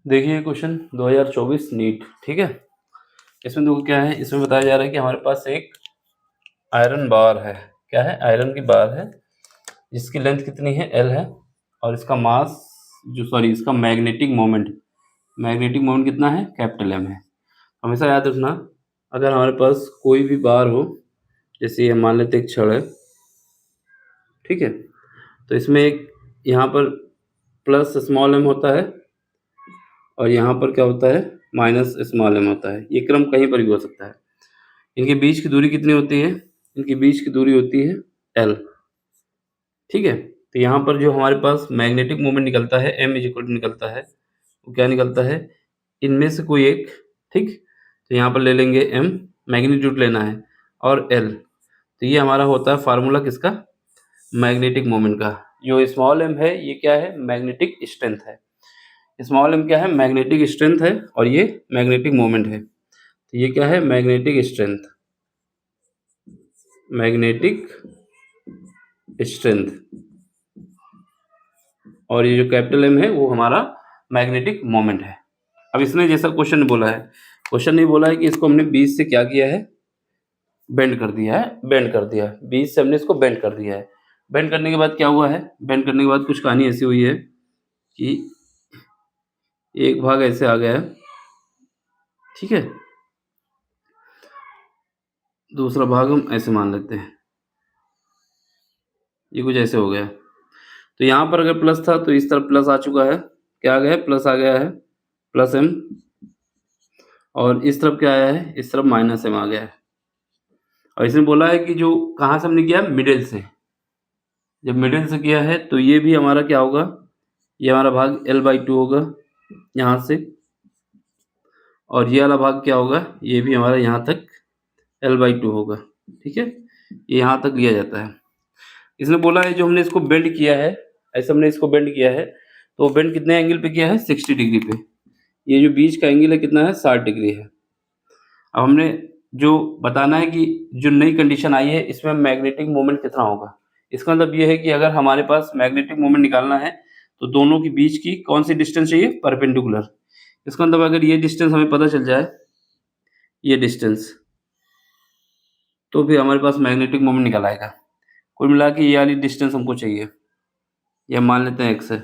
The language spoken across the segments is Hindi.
देखिए क्वेश्चन 2024 नीट, ठीक है। इसमें देखो क्या है, इसमें बताया जा रहा है कि हमारे पास एक आयरन बार है। क्या है? आयरन की बार है जिसकी लेंथ कितनी है? L है, और इसका मास इसका मैग्नेटिक मोमेंट कितना है? कैपिटल M है। हमेशा याद रखना, अगर हमारे पास कोई भी बार हो, जैसे ये मान लेते एक छड़ है, ठीक है, तो इसमें एक यहाँ पर प्लस स्मॉल m होता है और यहाँ पर क्या होता है? माइनस स्मॉल m होता है। ये क्रम कहीं पर भी हो सकता है। इनके बीच की दूरी कितनी होती है? इनके बीच की दूरी होती है L, ठीक है। तो यहाँ पर जो हमारे पास मैग्नेटिक मोमेंट निकलता है M इज इक्वल टू निकलता है, वो क्या निकलता है? इनमें से कोई एक, ठीक। तो यहाँ पर ले लेंगे M, मैग्नीट्यूड लेना है, और L। तो ये हमारा होता है फार्मूला किसका? मैग्नेटिक मोमेंट का। जो स्मॉल m है ये क्या है? मैग्नेटिक स्ट्रेंथ है। स्मॉल m क्या है? मैग्नेटिक स्ट्रेंथ है, और ये मैग्नेटिक मोमेंट है। तो ये क्या है? मैग्नेटिक स्ट्रेंथ, और ये जो कैपिटल M है वो हमारा मैग्नेटिक मोमेंट है। अब इसने जैसा क्वेश्चन बोला है, क्वेश्चन नहीं बोला है कि इसको हमने बीच से क्या किया है? बेंड कर दिया है। बीच से हमने इसको बेंड कर दिया है। बेंड करने के बाद क्या हुआ है? बेंड करने के बाद कुछ कहानी ऐसी हुई है कि एक भाग ऐसे आ गया है, ठीक है, दूसरा भाग हम ऐसे मान लेते हैं, ये कुछ ऐसे हो गया। तो यहाँ पर अगर प्लस था तो इस तरफ प्लस आ चुका है। क्या आ गया है? प्लस आ गया है, प्लस M। और इस तरफ क्या आया है? इस तरफ माइनस M आ गया है। और इसने बोला है कि जो कहाँ से हमने किया? मिडिल से। जब मिडिल से किया है तो ये भी हमारा क्या होगा? ये हमारा भाग L/2 होगा यहाँ से, और ये वाला भाग क्या होगा? ये भी हमारा यहाँ तक L/2 होगा, ठीक है। ये यहाँ तक लिया जाता है। इसने बोला है जो हमने इसको बेंड किया है, ऐसे हमने इसको बेंड किया है, तो बेंड कितने एंगल पे किया है? 60 डिग्री पे। ये जो बीच का एंगल है कितना है? 60 डिग्री है। अब हमने जो बताना है कि जो नई कंडीशन आई है इसमें मैग्नेटिक मोमेंट कितना होगा। इसका मतलब ये है कि अगर हमारे पास मैग्नेटिक मोमेंट निकालना है तो दोनों के बीच की कौन सी डिस्टेंस चाहिए? परपेंडिकुलर। इसका मतलब अगर ये डिस्टेंस हमें पता चल जाए, ये डिस्टेंस, तो फिर हमारे पास मैग्नेटिक मोमेंट निकल आएगा। कुल मिला के ये वाली डिस्टेंस हमको चाहिए, ये मान लेते हैं x है।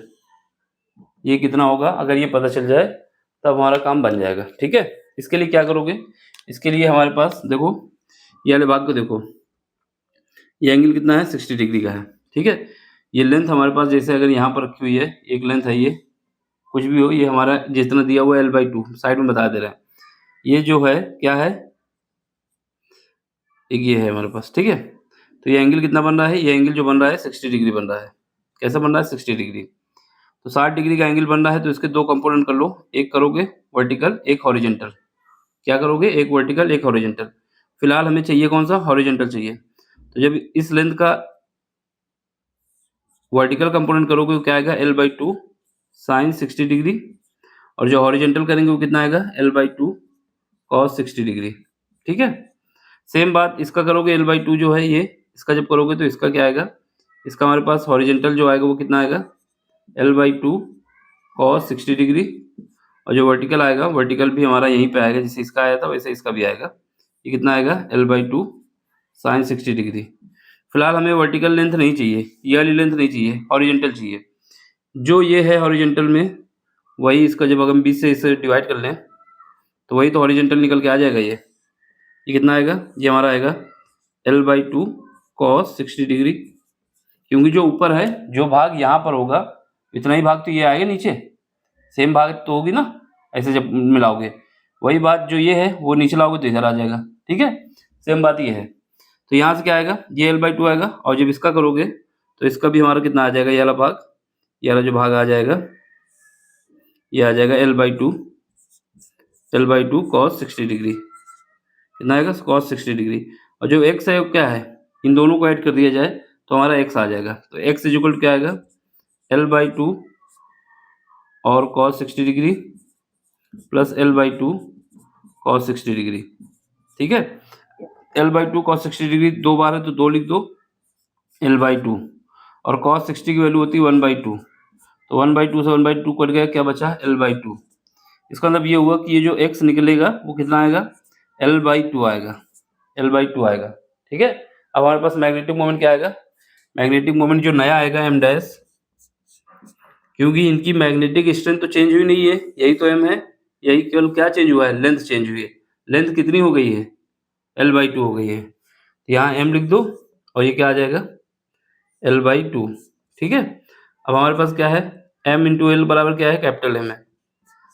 ये कितना होगा? अगर ये पता चल जाए तब हमारा काम बन जाएगा, ठीक है। इसके लिए क्या करोगे? इसके लिए हमारे पास देखो, ये वाले भाग को देखो, ये एंगल कितना है? 60 डिग्री का है, ठीक है। ये लेंथ हमारे पास जैसे अगर यहाँ पर रखी हुई है, एक लेंथ है, ये कुछ भी हो, ये हमारा जितना दिया हुआ है L/2 साइड में बता दे रहा है। ये जो है क्या है? एक ये है हमारे पास, ठीक है। तो ये एंगल कितना बन रहा है? ये एंगल जो बन रहा है 60 डिग्री बन रहा है। कैसा बन रहा है? 60 डिग्री। तो 60 डिग्री का एंगल बन रहा है, तो इसके दो कंपोनेंट कर लो, एक करोगे वर्टिकल, एक हॉरिजेंटल। क्या करोगे? एक वर्टिकल, एक हॉरिजेंटल। फिलहाल हमें चाहिए कौन सा? हॉरिजेंटल चाहिए। तो जब इस लेंथ का वर्टिकल कंपोनेंट करोगे वो क्या आएगा? L/2 साइन 60 डिग्री, और जो हॉरिजेंटल करेंगे वो कितना आएगा? L/2 कॉस 60 डिग्री, ठीक है। सेम बात इसका करोगे, L/2 जो है ये, इसका जब करोगे तो इसका क्या आएगा? इसका हमारे पास हॉरिजेंटल जो आएगा वो कितना आएगा? L/2 कॉस 60 डिग्री, और जो वर्टिकल आएगा, वर्टिकल भी हमारा यहीं पे आएगा, जैसे इसका आया था वैसे इसका भी आएगा। ये कितना आएगा? L/2 sign 60 degree. फिलहाल हमें वर्टिकल लेंथ नहीं चाहिए, ये वाली लेंथ नहीं चाहिए, हॉरिजेंटल चाहिए। जो ये है हॉरिजेंटल में, वही इसका जब अगर हम 20 से इसे डिवाइड कर लें तो वही तो हॉरिजेंटल निकल के आ जाएगा। ये कितना आएगा? ये हमारा आएगा L/2 कॉस 60 डिग्री, क्योंकि जो ऊपर है, जो भाग यहाँ पर होगा इतना ही भाग तो ये आएगा नीचे, सेम भाग तो होगी ना। ऐसे जब मिलाओगे वही बात, जो ये है वो नीचे लाओगे तो इधर आ जाएगा, ठीक है। सेम बात ये है। तो यहाँ से क्या आएगा? ये L/2 आएगा, और जब इसका करोगे तो इसका भी हमारा कितना आ जाएगा? ये वाला भाग, ये वाला जो भाग आ जाएगा, ये आ जाएगा L/2 कॉस 60 डिग्री। कितना आएगा? Cos 60 degree. और जो x है वो क्या है? इन दोनों को ऐड कर दिया जाए तो हमारा x आ जाएगा। तो x इज इक्वल टू क्या आएगा? L/2 और cos 60 degree plus L/2 cos 60 degree, ठीक है। L/2 कॉस 60 डिग्री दो बार है तो दो लिख दो, L/2, और कॉस 60 की वैल्यू होती है 1/2। तो 1/2 से 1/2 कट गया, क्या बचा? L/2। इसका मतलब ये हुआ कि ये जो x निकलेगा वो कितना आएगा, L/2 आएगा, L/2 आएगा, ठीक है। अब हमारे पास मैग्नेटिक मोमेंट क्या आएगा, मैग्नेटिक मोमेंट जो नया आएगा m डैश, क्योंकि इनकी मैग्नेटिक स्ट्रेंथ तो चेंज हुई नहीं है, यही तो m है, यही केवल क्या चेंज हुआ है, लेंथ चेंज हुई है। लेंथ कितनी हो गई है, L/2 हो गई है। यहाँ m लिख दो और ये क्या आ जाएगा, L/2, ठीक है। अब हमारे पास क्या है, m इंटू एल बराबर क्या है, कैपिटल M है,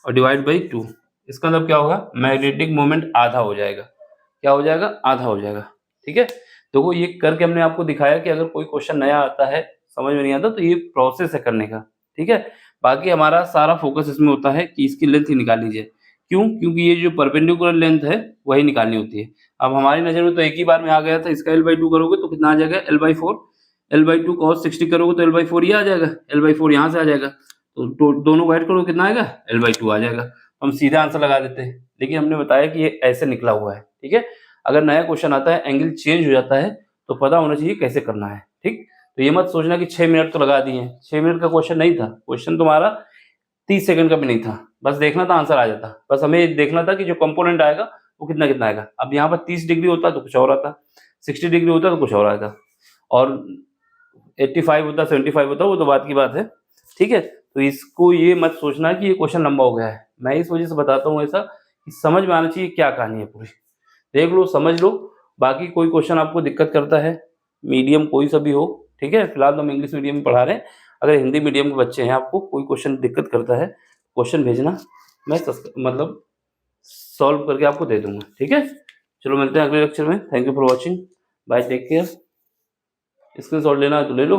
और डिवाइड बाई 2। इसका मतलब क्या होगा, मैग्नेटिक मोमेंट आधा हो जाएगा, क्या हो जाएगा, आधा हो जाएगा, ठीक है। देखो ये करके हमने आपको दिखाया कि अगर कोई क्वेश्चन नया आता है, समझ में नहीं आता, तो ये प्रोसेस है करने का, ठीक है। बाकी हमारा सारा फोकस इसमें होता है कि इसकी लेंथ ही निकाल लीजिए। क्यों, क्योंकि ये जो परपेंडिकुलर लेंथ है वही निकालनी होती है। अब हमारी नज़र में तो एक ही बार में आ गया था, इसका L/2 करोगे तो कितना आ जाएगा, L/4, L/2 cos 60 करोगे तो L/4 ये आ जाएगा, L/4 यहाँ से आ जाएगा, तो दोनों को ऐड करोगे कितना आएगा, L/2 आ जाएगा। हम सीधा आंसर लगा देते हैं, लेकिन हमने बताया कि ये ऐसे निकला हुआ है, ठीक है। अगर नया क्वेश्चन आता है, एंगल चेंज हो जाता है, तो पता होना चाहिए कैसे करना है, ठीक। तो ये मत सोचना कि 6 मिनट तो लगा दिए, 6 मिनट का क्वेश्चन नहीं था, क्वेश्चन तुम्हारा 30 सेकंड का भी नहीं था, बस देखना था आंसर आ जाता। बस हमें देखना था कि जो कंपोनेंट आएगा वो कितना कितना आएगा। अब यहाँ पर 30 डिग्री होता तो कुछ और आता, 60 डिग्री होता तो कुछ और आता, और 85 होता, 75 होता, वो तो बात की बात है, ठीक है। तो इसको ये मत सोचना कि ये क्वेश्चन लंबा हो गया है, मैं इस वजह से बताता हूँ ऐसा कि समझ में आना चाहिए क्या कहानी है पूरी, देख लो समझ लो। बाकी कोई क्वेश्चन आपको दिक्कत करता है, मीडियम कोई सा भी हो, ठीक है, फिलहाल तो हम इंग्लिश मीडियम में पढ़ा रहे हैं। अगर हिंदी मीडियम के बच्चे हैं, आपको कोई क्वेश्चन दिक्कत करता है, क्वेश्चन भेजना, मैं मतलब सॉल्व करके आपको दे दूंगा, ठीक है। चलो मिलते हैं अगले लेक्चर में, thank you for watching, bye, take care. Screenshot लेना है तो ले लो।